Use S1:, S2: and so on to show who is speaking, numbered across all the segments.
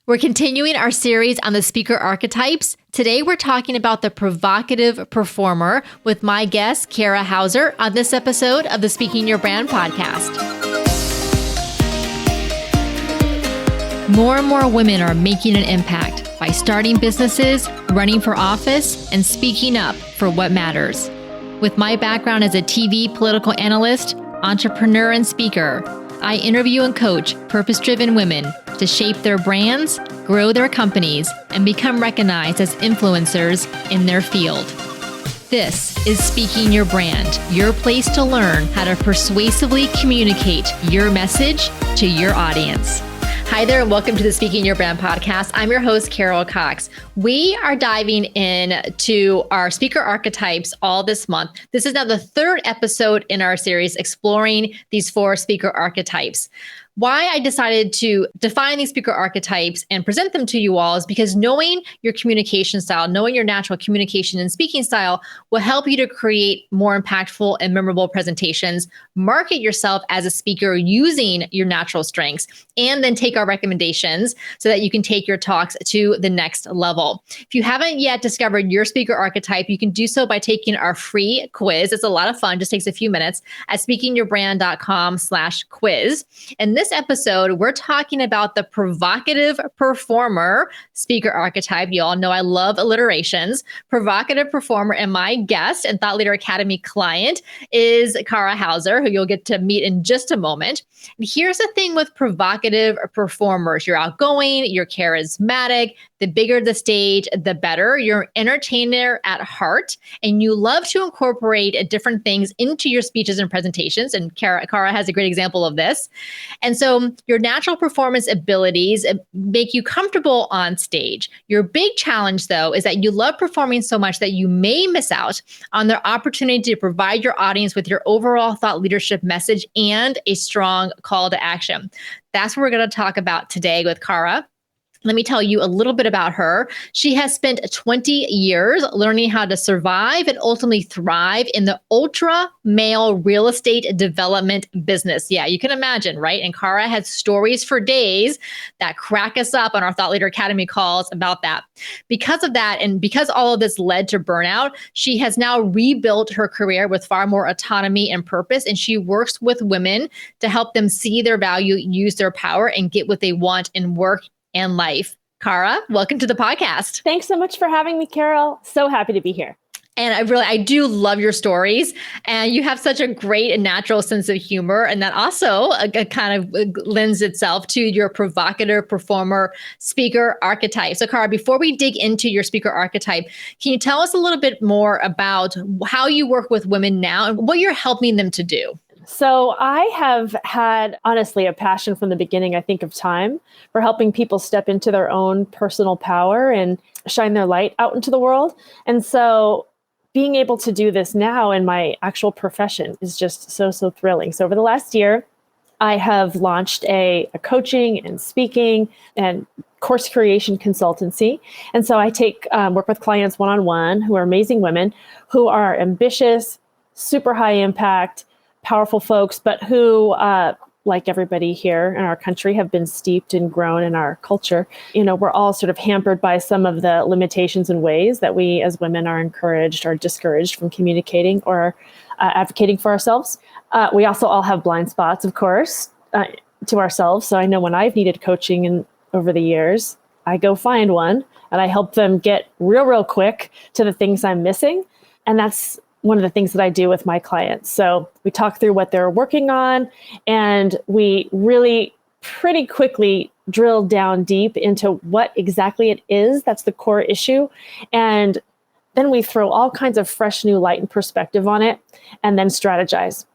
S1: We're continuing our series on the speaker archetypes. Today, we're talking about the provocative performer with my guest, Cara Houser, on this episode of the Speaking Your Brand podcast. More and more women are making an impact by starting businesses, running for office, and speaking up for what matters. With my background as a TV political analyst, entrepreneur, and speaker, I interview and coach purpose-driven women to shape their brands, grow their companies, and become recognized as influencers in their field. This is Speaking Your Brand, your place to learn how to persuasively communicate your message to your audience. Hi there, and welcome to the Speaking Your Brand podcast. I'm your host, Carol Cox. We are diving into our speaker archetypes all this month. This is now the third episode in our series exploring these 4 speaker archetypes. Why I decided to define these speaker archetypes and present them to you all is because knowing your communication style, knowing your natural communication and speaking style will help you to create more impactful and memorable presentations, market yourself as a speaker using your natural strengths, and then take our recommendations so that you can take your talks to the next level. If you haven't yet discovered your speaker archetype, you can do so by taking our free quiz. It's a lot of fun, just takes a few minutes at speakingyourbrand.com/quiz. And this episode, we're talking about the provocative performer speaker archetype. You all know I love alliterations. Provocative performer, and my guest and Thought Leader Academy client is Cara Houser, who you'll get to meet in just a moment. And here's the thing with provocative performers. You're outgoing, you're charismatic. The bigger the stage, the better. You're an entertainer at heart, and you love to incorporate different things into your speeches and presentations. And Cara has a great example of this. And so your natural performance abilities make you comfortable on stage. Your big challenge, though, is that you love performing so much that you may miss out on the opportunity to provide your audience with your overall thought leadership message and a strong call to action. That's what we're going to talk about today with Cara. Let me tell you a little bit about her. She has spent 20 years learning how to survive and ultimately thrive in the ultra male real estate development business. Yeah, you can imagine, right? And Cara has stories for days that crack us up on our Thought Leader Academy calls about that. Because of that, and because all of this led to burnout, she has now rebuilt her career with far more autonomy and purpose. And she works with women to help them see their value, use their power, and get what they want in work and life. Cara, welcome to the podcast.
S2: Thanks so much for having me, Carol. So happy to be here.
S1: And I do love your stories, and you have such a great and natural sense of humor, and that also kind of lends itself to your provocative performer speaker archetype. So Cara, before we dig into your speaker archetype, can you tell us a little bit more about how you work with women now and what you're helping them to do?
S2: So I have had, honestly, a passion from the beginning, I think, of time for helping people step into their own personal power and shine their light out into the world. And so being able to do this now in my actual profession is just so thrilling. So over the last year, I have launched a coaching and speaking and course creation consultancy. And so I work with clients one-on-one who are amazing women who are ambitious, super high impact, powerful folks, but who, like everybody here in our country, have been steeped and grown in our culture. You know, we're all sort of hampered by some of the limitations and ways that we as women are encouraged or discouraged from communicating or advocating for ourselves. We also all have blind spots, of course, to ourselves. So I know when I've needed coaching over the years, I go find one and I help them get real quick to the things I'm missing. And that's one of the things that I do with my clients. So we talk through what they're working on, and we really pretty quickly drill down deep into what exactly it is that's the core issue. And then we throw all kinds of fresh new light and perspective on it, and then strategize.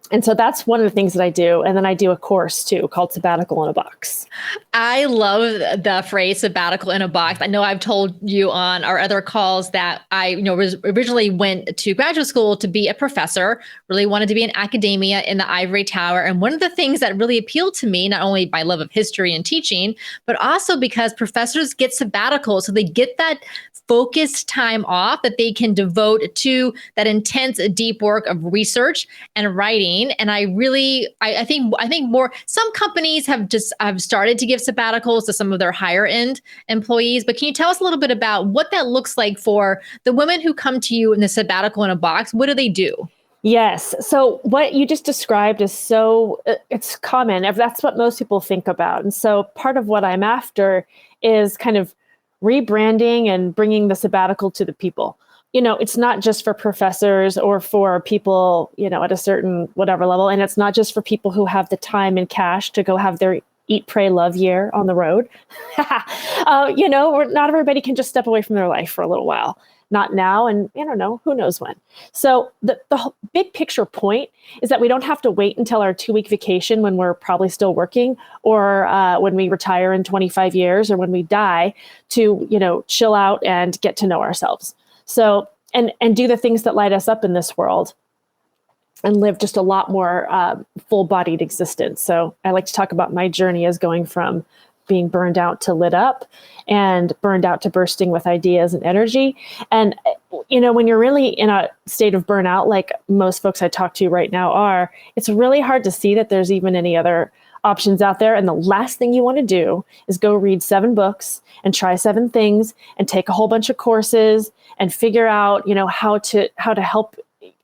S2: And so that's one of the things that I do. And then I do a course too called Sabbatical in a Box.
S1: I love the phrase sabbatical in a box. I know I've told you on our other calls that I originally went to graduate school to be a professor, really wanted to be in academia in the ivory tower. And one of the things that really appealed to me, not only by love of history and teaching, but also because professors get sabbaticals. So they get that focused time off that they can devote to that intense, deep work of research and writing. routine. And I think more, some companies have started to give sabbaticals to some of their higher end employees. But can you tell us a little bit about what that looks like for the women who come to you in the sabbatical in a box? What do they do?
S2: Yes. So what you just described is it's common. That's what most people think about. And so part of what I'm after is kind of rebranding and bringing the sabbatical to the people. It's not just for professors or for people, at a certain whatever level. And it's not just for people who have the time and cash to go have their eat, pray, love year on the road. Not everybody can just step away from their life for a little while. Not now, and I don't know, who knows when. So the whole big picture point is that we don't have to wait until our 2-week vacation when we're probably still working, or when we retire in 25 years, or when we die, to chill out and get to know ourselves. So and do the things that light us up in this world, and live just a lot more full-bodied existence. So I like to talk about my journey as going from being burned out to lit up, and burned out to bursting with ideas and energy. And, when you're really in a state of burnout, like most folks I talk to right now are, it's really hard to see that there's even any other options out there. And the last thing you want to do is go read 7 books and try 7 things and take a whole bunch of courses and figure out, how to help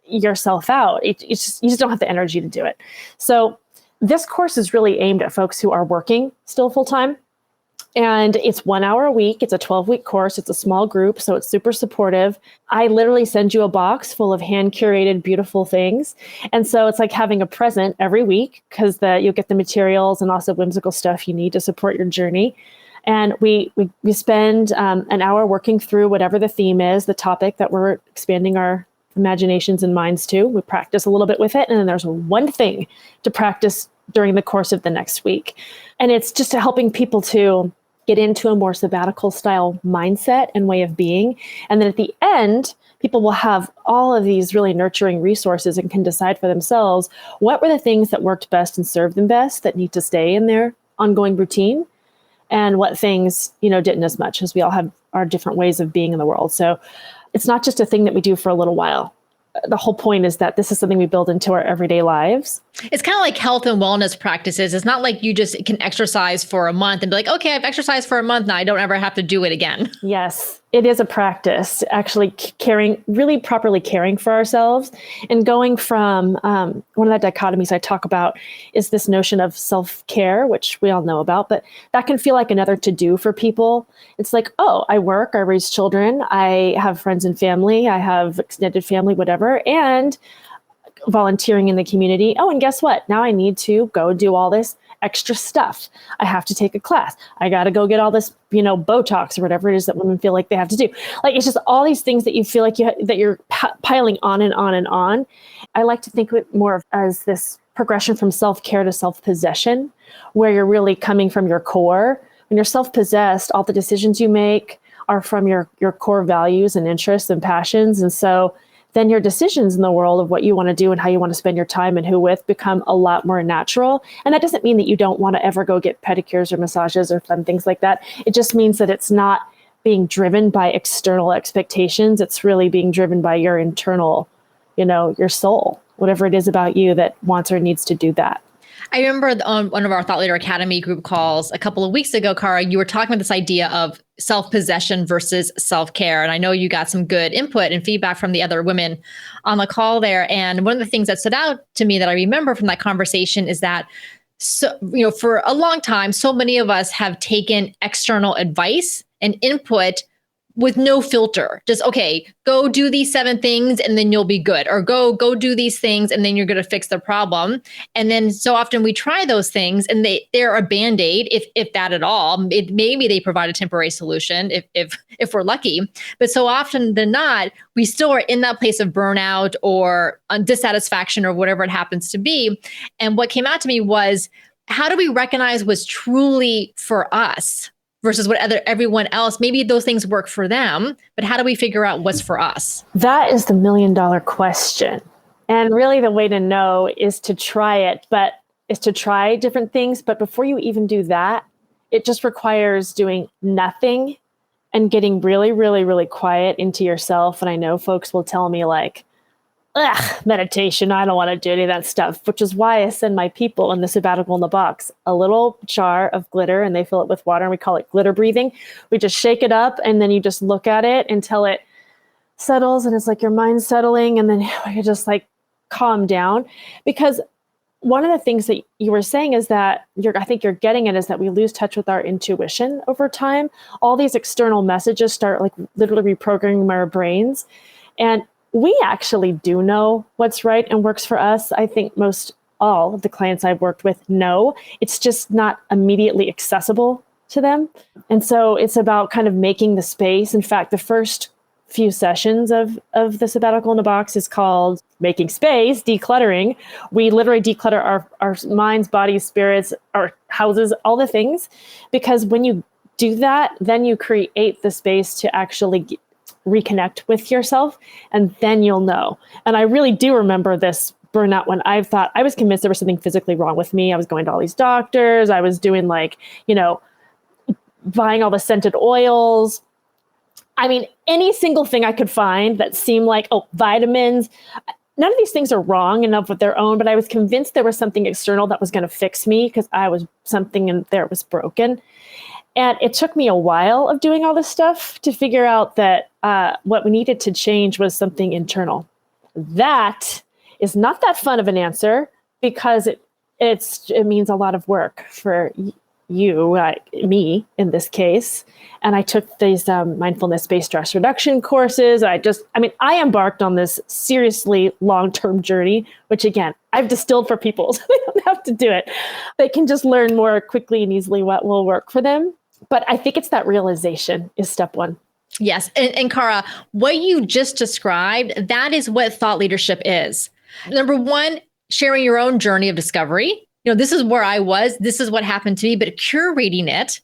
S2: yourself out. You just don't have the energy to do it. So this course is really aimed at folks who are working still full time. And it's 1 hour a week. It's a 12-week course. It's a small group, so it's super supportive. I literally send you a box full of hand-curated, beautiful things. And so it's like having a present every week, because you'll get the materials and also whimsical stuff you need to support your journey. And we spend an hour working through whatever the theme is, the topic that we're expanding our imaginations and minds to. We practice a little bit with it. And then there's one thing to practice during the course of the next week. And it's just helping people to get into a more sabbatical style mindset and way of being. And then at the end, people will have all of these really nurturing resources and can decide for themselves what were the things that worked best and served them best that need to stay in their ongoing routine, and what things, didn't as much, as we all have our different ways of being in the world. So it's not just a thing that we do for a little while. The whole point is that this is something we build into our everyday lives.
S1: It's kind of like health and wellness practices. It's not like you just can exercise for a month and be like, okay, I've exercised for a month now, I don't ever have to do it again.
S2: Yes, it is a practice, actually really properly caring for ourselves, and going from one of the dichotomies I talk about is this notion of self-care, which we all know about, but that can feel like another to-do for people. It's like, oh, I work, I raise children, I have friends and family, I have extended family, whatever, and volunteering in the community. Oh, and guess what? Now I need to go do all this extra stuff. I have to take a class. I got to go get all this, Botox or whatever it is that women feel like they have to do. Like, it's just all these things that you feel like that you're piling on and on and on. I like to think of it more as this progression from self-care to self-possession, where you're really coming from your core. When you're self-possessed, all the decisions you make are from your core values and interests and passions. And so then your decisions in the world of what you want to do and how you want to spend your time and who with become a lot more natural. And that doesn't mean that you don't want to ever go get pedicures or massages or fun things like that. It just means that it's not being driven by external expectations. It's really being driven by your internal, your soul, whatever it is about you that wants or needs to do that.
S1: I remember on one of our Thought Leader Academy group calls a couple of weeks ago, Cara, you were talking about this idea of self-possession versus self-care. And I know you got some good input and feedback from the other women on the call there. And one of the things that stood out to me that I remember from that conversation is that, for a long time, so many of us have taken external advice and input with no filter. Just, okay, go do these 7 things and then you'll be good. Or go do these things and then you're going to fix the problem. And then so often we try those things and they're a Band-Aid, if that at all. Maybe they provide a temporary solution if we're lucky. But so often than not, we still are in that place of burnout or dissatisfaction or whatever it happens to be. And what came out to me was, how do we recognize what's truly for us versus what everyone else? Maybe those things work for them, but how do we figure out what's for us?
S2: That is the $1 million question. And really the way to know is to try different things. But before you even do that, it just requires doing nothing and getting really, really, really quiet into yourself. And I know folks will tell me like, meditation. I don't want to do any of that stuff, which is why I send my people in the sabbatical in the box a little jar of glitter, and they fill it with water, and we call it glitter breathing. We just shake it up, and then you just look at it until it settles, and it's like your mind's settling, and then you just like calm down. Because one of the things that you were saying is that I think you're getting it is that we lose touch with our intuition over time. All these external messages start like literally reprogramming our brains. And we actually do know what's right and works for us. I think most all of the clients I've worked with know. It's just not immediately accessible to them. And so it's about kind of making the space. In fact, the first few sessions of the sabbatical in the box is called making space, decluttering. We literally declutter our minds, bodies, spirits, our houses, all the things, because when you do that, then you create the space to actually reconnect with yourself, and then you'll know. And I really do remember this burnout when I was convinced there was something physically wrong with me. I was going to all these doctors. I was doing buying all the scented oils. I mean, any single thing I could find that seemed like, vitamins. None of these things are wrong enough with their own, but I was convinced there was something external that was going to fix me because something in there was broken. And it took me a while of doing all this stuff to figure out that what we needed to change was something internal. That is not that fun of an answer because it means a lot of work for you, me in this case. And I took these mindfulness-based stress reduction courses. I embarked on this seriously long-term journey, which again, I've distilled for people, so they don't have to do it. They can just learn more quickly and easily what will work for them. But I think it's that realization is step one.
S1: Yes. And Cara, what you just described, that is what thought leadership is. Number one, sharing your own journey of discovery. This is where I was, this is what happened to me, but curating it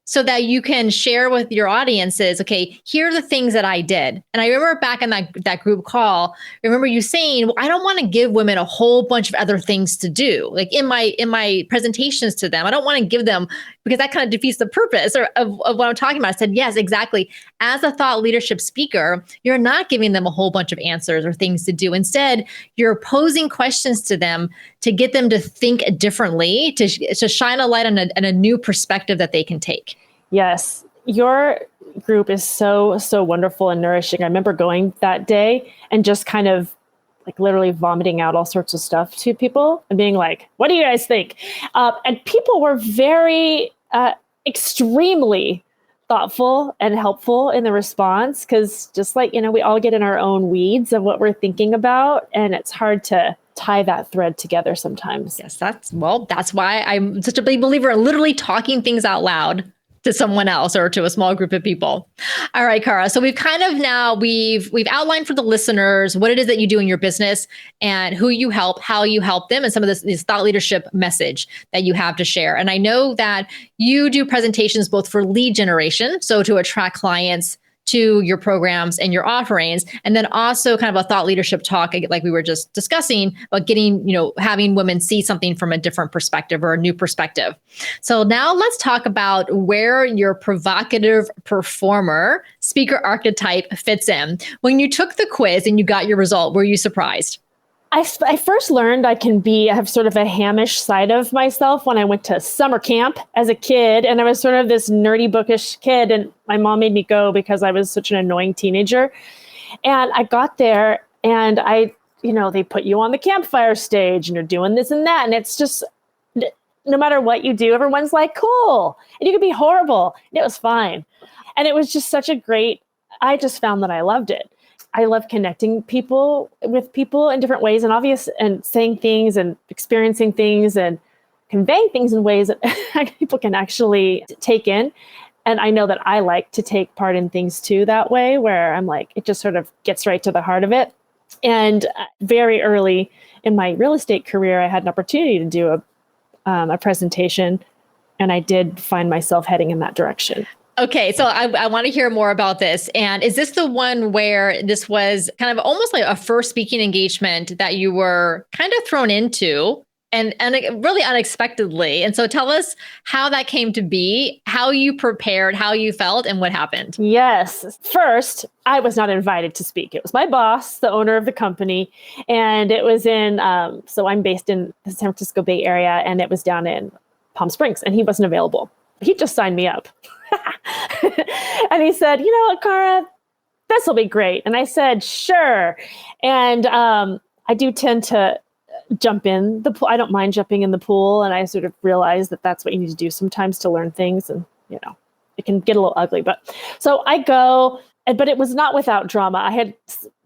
S1: so that you can share with your audiences, okay, here are the things that I did. And I remember back in that group call, I remember you saying, well, I don't want to give women a whole bunch of other things to do. Like in my presentations to them, I don't want to give them, because that kind of defeats the purpose of what I'm talking about. I said, yes, exactly. As a thought leadership speaker, you're not giving them a whole bunch of answers or things to do. Instead, you're posing questions to them to get them to think differently, to shine a light on a new perspective that they can take.
S2: Yes. Your group is so, so wonderful and nourishing. I remember going that day and just kind of like literally vomiting out all sorts of stuff to people and being like, what do you guys think? And people were very extremely thoughtful and helpful in the response, because just like, we all get in our own weeds of what we're thinking about, and it's hard to tie that thread together sometimes.
S1: Yes, that's why I'm such a big believer in literally talking things out loud to someone else or to a small group of people. All right, Cara. So we've kind of now we've outlined for the listeners what it is that you do in your business and who you help, how you help them, and some of this thought leadership message that you have to share. And I know that you do presentations both for lead generation, so to attract clients to your programs and your offerings, and then also kind of a thought leadership talk, like we were just discussing, about having women see something from a different perspective or a new perspective. So now let's talk about where your provocative performer speaker archetype fits in. When you took the quiz and you got your result, were you surprised?
S2: I first learned I have sort of a hammish side of myself when I went to summer camp as a kid, and I was sort of this nerdy, bookish kid, and my mom made me go because I was such an annoying teenager. And I got there, and they put you on the campfire stage, and you're doing this and that, and it's just, no matter what you do, everyone's like, cool, and you could be horrible, and it was fine. And it was just I just found that I loved it. I love connecting with people in different ways and saying things and experiencing things and conveying things in ways that people can actually take in. And I know that I like to take part in things too that way, where I'm like, it just sort of gets right to the heart of it. And very early in my real estate career, I had an opportunity to do a presentation, and I did find myself heading in that direction.
S1: Okay, so I want to hear more about this. And is this the one where this was kind of almost like a first speaking engagement that you were kind of thrown into? and really unexpectedly. And so tell us how that came to be, how you prepared, how you felt, and what happened.
S2: Yes. First, I was not invited to speak. It was my boss, the owner of the company. And it was so I'm based in the San Francisco Bay Area, and it was down in Palm Springs, and he wasn't available. He just signed me up. And he said, Cara, this will be great. And I said, sure. And I do tend to jump in the pool. I don't mind jumping in the pool. And I sort of realized that that's what you need to do sometimes to learn things. And, it can get a little ugly. But so I go, but it was not without drama. I had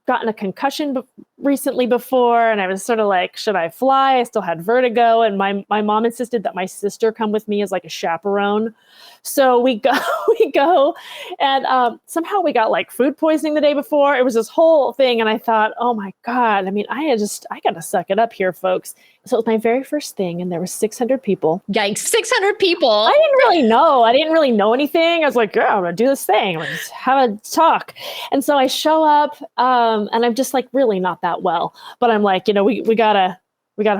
S2: gotten a concussion recently before, and I was sort of like, should I fly? I still had vertigo. And my mom insisted that my sister come with me as like a chaperone. So we go, and somehow we got like food poisoning the day before. It was this whole thing. And I thought, oh my God, I mean, I got to suck it up here, folks. So it was my very first thing, and there were 600 people.
S1: Yikes, 600 people.
S2: I didn't really know anything. I was like, girl, I'm going to do this thing. I'm going to have a talk. And so I show up, and I'm just like really not that well, but I'm like, we gotta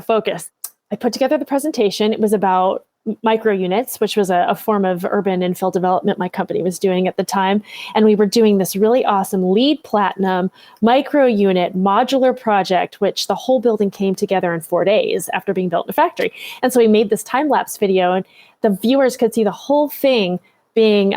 S2: focus. I put together the presentation. It was about micro units, which was a form of urban infill development my company was doing at the time. And we were doing this really awesome LEED Platinum micro unit modular project, which the whole building came together in 4 days after being built in a factory. And so we made this time-lapse video, and the viewers could see the whole thing being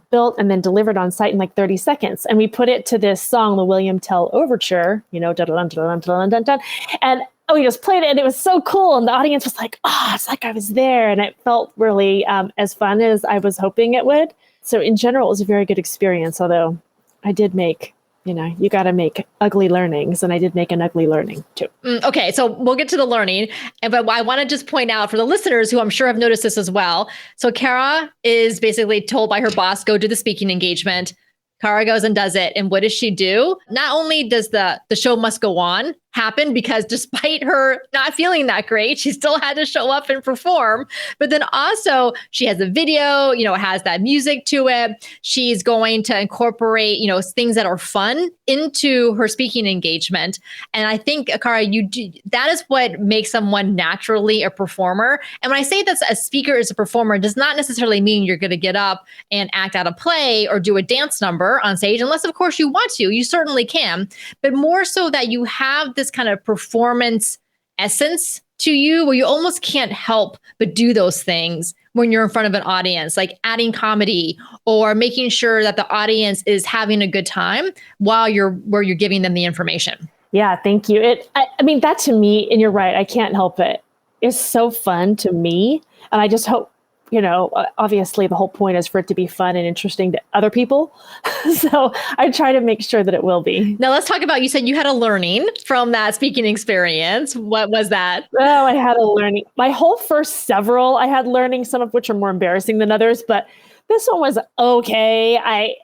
S2: built and then delivered on site in like 30 seconds. And we put it to this song, the William Tell Overture, dun, dun, dun, dun, dun, dun, dun. And we just played it, and it was so cool. And the audience was like, it's like I was there. And it felt really as fun as I was hoping it would. So in general, it was a very good experience. Although I did make, you got to make ugly learnings. And I did make an ugly learning too.
S1: Okay, so we'll get to the learning. But I want to just point out for the listeners who I'm sure have noticed this as well. So Cara is basically told by her boss, go do the speaking engagement. Cara goes and does it. And what does she do? Not only does the show must go on happen, because despite her not feeling that great, she still had to show up and perform. But then also she has a video, it has that music to it. She's going to incorporate, things that are fun into her speaking engagement. And I think, Cara, that is what makes someone naturally a performer. And when I say that a speaker is a performer, it does not necessarily mean you're going to get up and act out a play or do a dance number on stage, unless of course you want to. You certainly can, but more so that you have this kind of performance essence to you where you almost can't help but do those things when you're in front of an audience, like adding comedy or making sure that the audience is having a good time while you're giving them the information.
S2: Yeah, thank you. I mean, that to me, and you're right, I can't help it. It's so fun to me. And I just hope, obviously the whole point is for it to be fun and interesting to other people. So I try to make sure that it will be.
S1: Now let's talk about, you said you had a learning from that speaking experience. What was that?
S2: Oh, I had a learning. My whole first several, I had learnings, some of which are more embarrassing than others, but this one was okay. I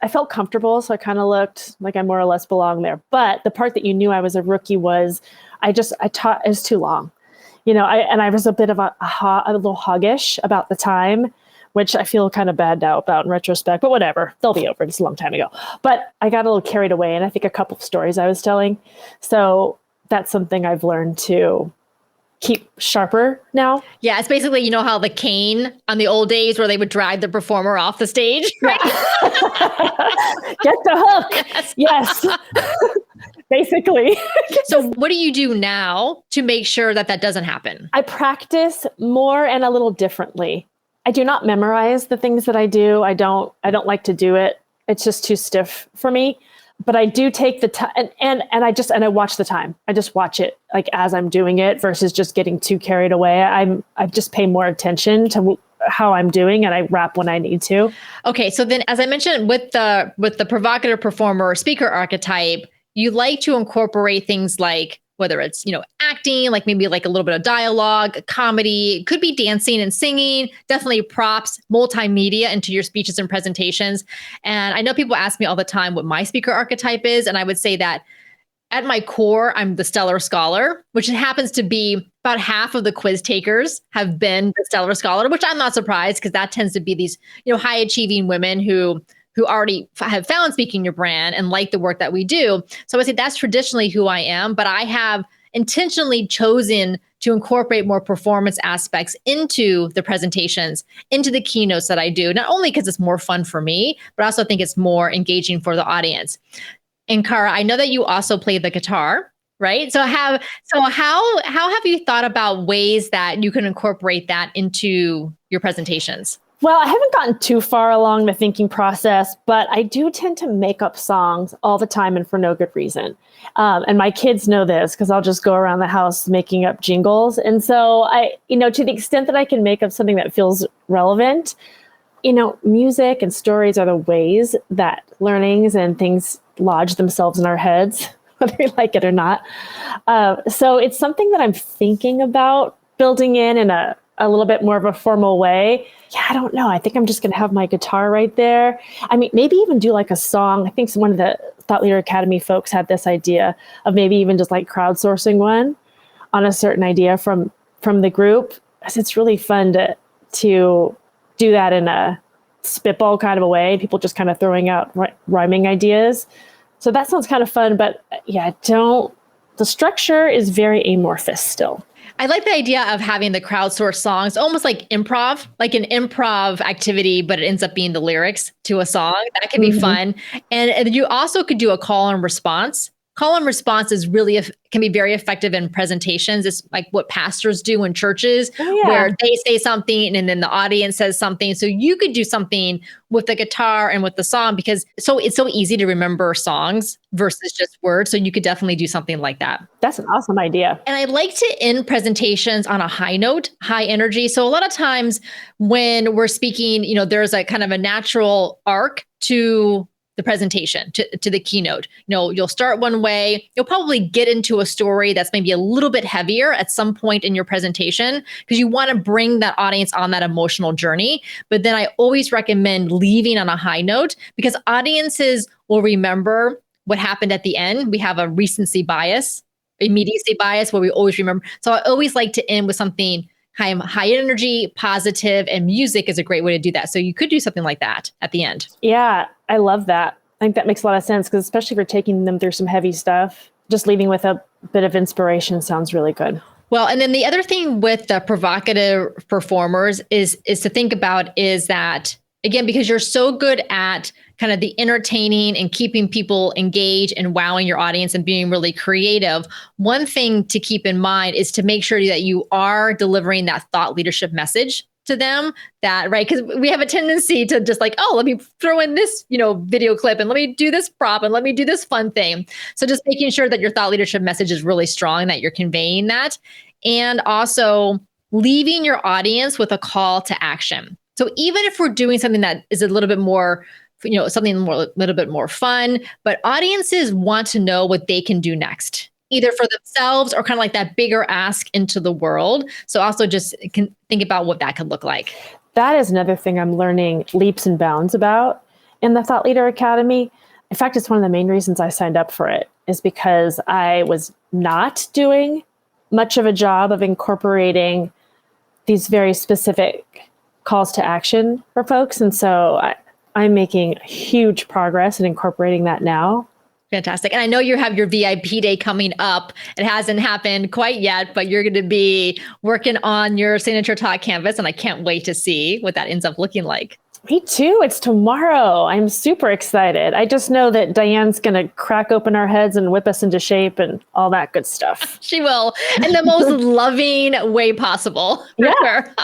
S2: felt comfortable, so I kind of looked like I more or less belonged there. But the part that you knew I was a rookie was I taught, it was too long. I was a bit of a little hoggish about the time, which I feel kind of bad now about in retrospect, but whatever, they'll be over. It's a long time ago. But I got a little carried away, and I think a couple of stories I was telling. So that's something I've learned to keep sharper now.
S1: Yeah, it's basically, how the cane on the old days where they would drag the performer off the stage, right?
S2: Get the hook. Yes. Basically.
S1: So what do you do now to make sure that doesn't happen?
S2: I practice more and a little differently. I do not memorize the things that I do. I don't like to do it. It's just too stiff for me. But I do take the time and I watch the time. I just watch it like as I'm doing it versus just getting too carried away. I just pay more attention to how I'm doing, and I wrap when I need to.
S1: Okay. So then, as I mentioned, with the provocative performer or speaker archetype, you like to incorporate things like, whether it's, acting, like maybe like a little bit of dialogue, comedy, it could be dancing and singing, definitely props, multimedia into your speeches and presentations. And I know people ask me all the time what my speaker archetype is. And I would say that at my core, I'm the stellar scholar, which happens to be about half of the quiz takers have been the stellar scholar, which I'm not surprised, because that tends to be these, high achieving women who already have found Speaking Your Brand and like the work that we do. So I would say that's traditionally who I am, but I have intentionally chosen to incorporate more performance aspects into the presentations, into the keynotes that I do, not only because it's more fun for me, but I also think it's more engaging for the audience. And Cara, I know that you also play the guitar, right? So how have you thought about ways that you can incorporate that into your presentations?
S2: Well, I haven't gotten too far along the thinking process, but I do tend to make up songs all the time and for no good reason. And my kids know this because I'll just go around the house making up jingles. And so to the extent that I can make up something that feels relevant, music and stories are the ways that learnings and things lodge themselves in our heads, whether we like it or not. So it's something that I'm thinking about building in a little bit more of a formal way. Yeah, I don't know. I think I'm just going to have my guitar right there. I mean, maybe even do like a song. I think one of the Thought Leader Academy folks had this idea of maybe even just like crowdsourcing one on a certain idea from the group. It's really fun to do that in a spitball kind of a way. People just kind of throwing out rhyming ideas. So that sounds kind of fun. But yeah, the structure is very amorphous still.
S1: I like the idea of having the crowdsourced songs, almost like improv, like an improv activity, but it ends up being the lyrics to a song. That can be fun. And you also could do a call and response. Call and response is can be very effective in presentations. It's like what pastors do in churches where they say something and then the audience says something. So you could do something with the guitar and with the song because it's so easy to remember songs versus just words. So you could definitely do something like that.
S2: That's an awesome idea.
S1: And I like to end presentations on a high note, high energy. So a lot of times when we're speaking, there's a kind of a natural arc to the presentation, to the keynote. You'll start one way. You'll probably get into a story that's maybe a little bit heavier at some point in your presentation because you want to bring that audience on that emotional journey. But then I always recommend leaving on a high note because audiences will remember what happened at the end. We have a recency bias, immediacy bias, where we always remember. So I always like to end with something high energy, positive, and music is a great way to do that. So you could do something like that at the end.
S2: Yeah, I love that. I think that makes a lot of sense because especially if you're taking them through some heavy stuff, just leaving with a bit of inspiration sounds really good.
S1: Well, and then the other thing with the provocative performers is to think about is that, again, because you're so good at kind of the entertaining and keeping people engaged and wowing your audience and being really creative, one thing to keep in mind is to make sure that you are delivering that thought leadership message to them, right? Because we have a tendency to just like, let me throw in this, video clip and let me do this prop and let me do this fun thing. So just making sure that your thought leadership message is really strong, that you're conveying that. And also leaving your audience with a call to action. So even if we're doing something that is a little bit more, a little bit more fun, but audiences want to know what they can do next, either for themselves or kind of like that bigger ask into the world. So also just can think about what that could look like.
S2: That is another thing I'm learning leaps and bounds about in the Thought Leader Academy. In fact, it's one of the main reasons I signed up for it is because I was not doing much of a job of incorporating these very specific calls to action for folks. And so I'm making huge progress in incorporating that now.
S1: Fantastic. And I know you have your VIP day coming up. It hasn't happened quite yet, but you're going to be working on your signature talk canvas. And I can't wait to see what that ends up looking like.
S2: Me too. It's tomorrow. I'm super excited. I just know that Diane's going to crack open our heads and whip us into shape and all that good stuff.
S1: She will, in the most loving way possible.
S2: Yeah.
S1: Sure.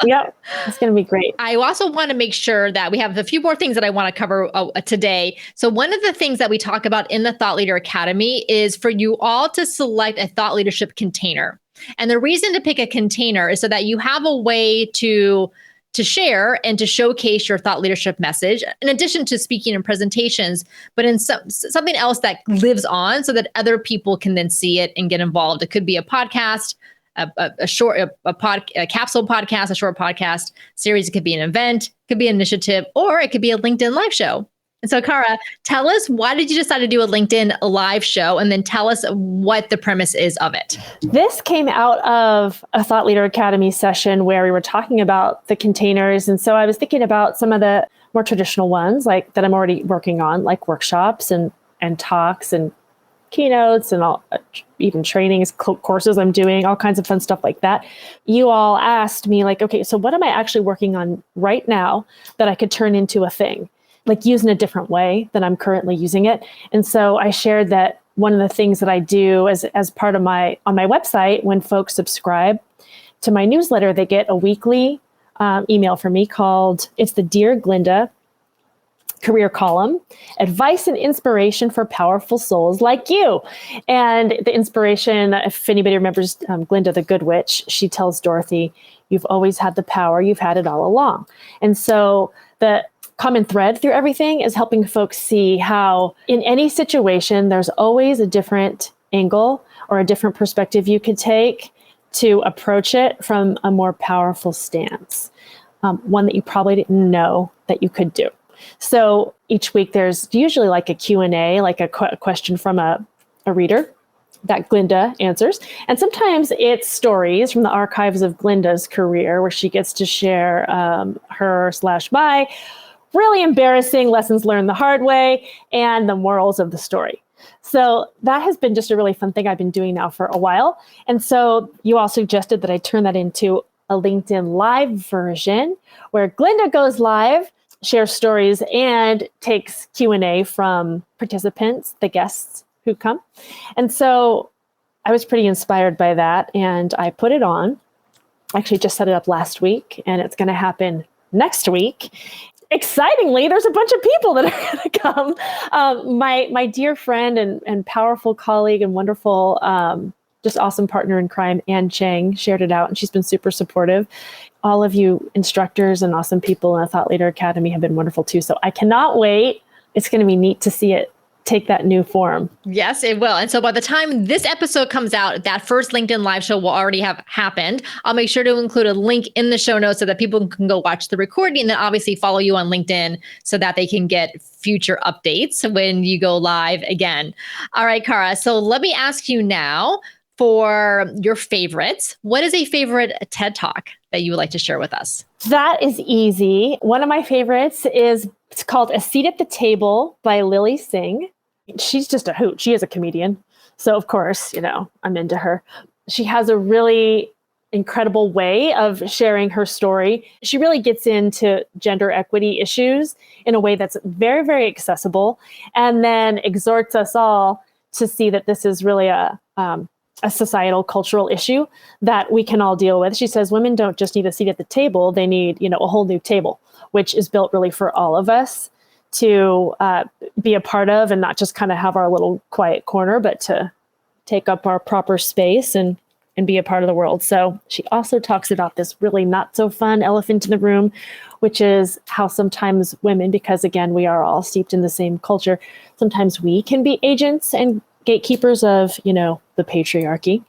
S2: Yep. It's going to be great.
S1: I also want to make sure that we have a few more things that I want to cover today. So one of the things that we talk about in the Thought Leader Academy is for you all to select a thought leadership container. And the reason to pick a container is so that you have a way to share and to showcase your thought leadership message, in addition to speaking in presentations, but in something else that lives on so that other people can then see it and get involved. It could be a podcast, a capsule podcast, a short podcast series. It could be an event, could be an initiative, or it could be a LinkedIn live show. And so, Cara, tell us, why did you decide to do a LinkedIn live show? And then tell us what the premise is of it.
S2: This came out of a Thought Leader Academy session where we were talking about the containers. And so I was thinking about some of the more traditional ones, like that I'm already working on, like workshops and talks and keynotes and all, even trainings, courses I'm doing, all kinds of fun stuff like that. You all asked me like, okay, so what am I actually working on right now that I could turn into a thing, like use in a different way than I'm currently using it? And so I shared that one of the things that I do as part of on my website, when folks subscribe to my newsletter, they get a weekly email from me called, it's the Dear Glinda career column, advice and inspiration for powerful souls like you. And the inspiration, if anybody remembers Glinda the Good Witch, she tells Dorothy, you've always had the power, you've had it all along. And so the common thread through everything is helping folks see how in any situation, there's always a different angle or a different perspective you could take to approach it from a more powerful stance, one that you probably didn't know that you could do. So each week there's usually like a Q&A, like a question from a reader that Glinda answers. And sometimes it's stories from the archives of Glinda's career where she gets to share her/my really embarrassing lessons learned the hard way and the morals of the story. So that has been just a really fun thing I've been doing now for a while. And so you all suggested that I turn that into a LinkedIn Live version where Glinda goes live, shares stories, and takes Q&A from participants, the guests who come. And so I was pretty inspired by that, and I put it on. I actually just set it up last week, and it's going to happen next week. Excitingly, there's a bunch of people that are going to come. My dear friend and powerful colleague and wonderful, just awesome partner in crime, Ann Chang, shared it out, and she's been super supportive. All of you instructors and awesome people in the Thought Leader Academy have been wonderful too. So I cannot wait. It's going to be neat to see it take that new form.
S1: Yes, it will. And so by the time this episode comes out, that first LinkedIn Live show will already have happened. I'll make sure to include a link in the show notes so that people can go watch the recording and then obviously follow you on LinkedIn so that they can get future updates when you go live again. All right, Cara. So let me ask you now for your favorites. What is a favorite TED Talk that you would like to share with us?
S2: That is easy. One of my favorites it's called A Seat at the Table by Lily Singh. She's just a hoot. She is a comedian. So of course, I'm into her. She has a really incredible way of sharing her story. She really gets into gender equity issues in a way that's very, very accessible, and then exhorts us all to see that this is really a societal, cultural issue that we can all deal with. She says women don't just need a seat at the table. They need, a whole new table, which is built really for all of us to be a part of, and not just kind of have our little quiet corner, but to take up our proper space and be a part of the world. So she also talks about this really not so fun elephant in the room, which is how sometimes women, because again, we are all steeped in the same culture, sometimes we can be agents and gatekeepers of, the patriarchy.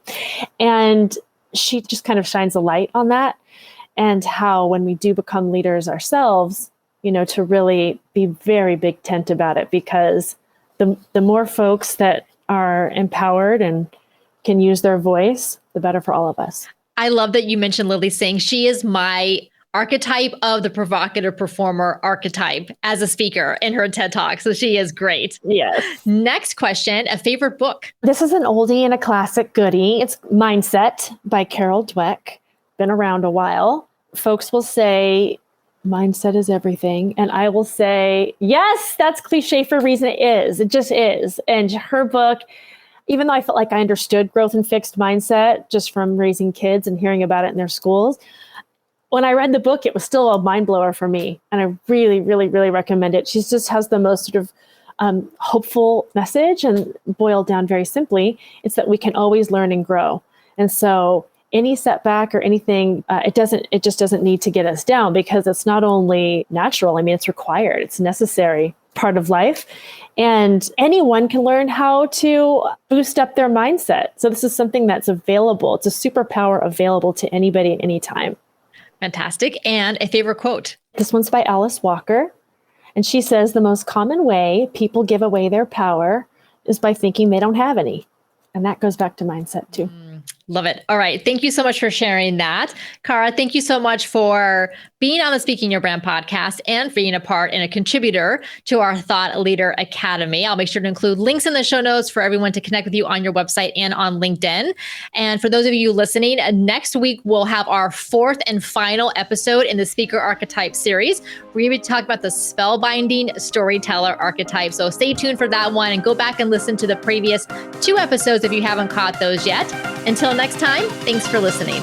S2: And she just kind of shines a light on that, and how when we do become leaders ourselves, to really be very big tent about it, because the more folks that are empowered and can use their voice, the better for all of us.
S1: I love that you mentioned Lily Singh. She is my archetype of the provocative performer archetype as a speaker in her TED Talk. So she is great.
S2: Yes.
S1: Next question, a favorite book?
S2: This is an oldie and a classic goodie. It's Mindset by Carol Dweck. Been around a while. Folks will say, mindset is everything. And I will say, yes, that's cliche for a reason. It is. It just is. And her book, even though I felt like I understood growth and fixed mindset just from raising kids and hearing about it in their schools, when I read the book, it was still a mind blower for me. And I really, really, really recommend it. She just has the most sort of hopeful message, and boiled down very simply, it's that we can always learn and grow. And so any setback or anything, it just doesn't need to get us down, because it's not only natural. I mean, it's required. It's necessary part of life. And anyone can learn how to boost up their mindset. So this is something that's available. It's a superpower available to anybody at any time.
S1: Fantastic. And a favorite quote?
S2: This one's by Alice Walker. And she says, the most common way people give away their power is by thinking they don't have any. And that goes back to mindset too.
S1: Love it. All right. Thank you so much for sharing that. Cara, thank you so much for being on the Speaking Your Brand podcast, and for being a part and a contributor to our Thought Leader Academy. I'll make sure to include links in the show notes for everyone to connect with you on your website and on LinkedIn. And for those of you listening, next week we'll have our fourth and final episode in the Speaker Archetype series. We're going to be talking about the spellbinding storyteller archetype. So stay tuned for that one and go back and listen to the previous 2 episodes if you haven't caught those yet. Until next time, thanks for listening.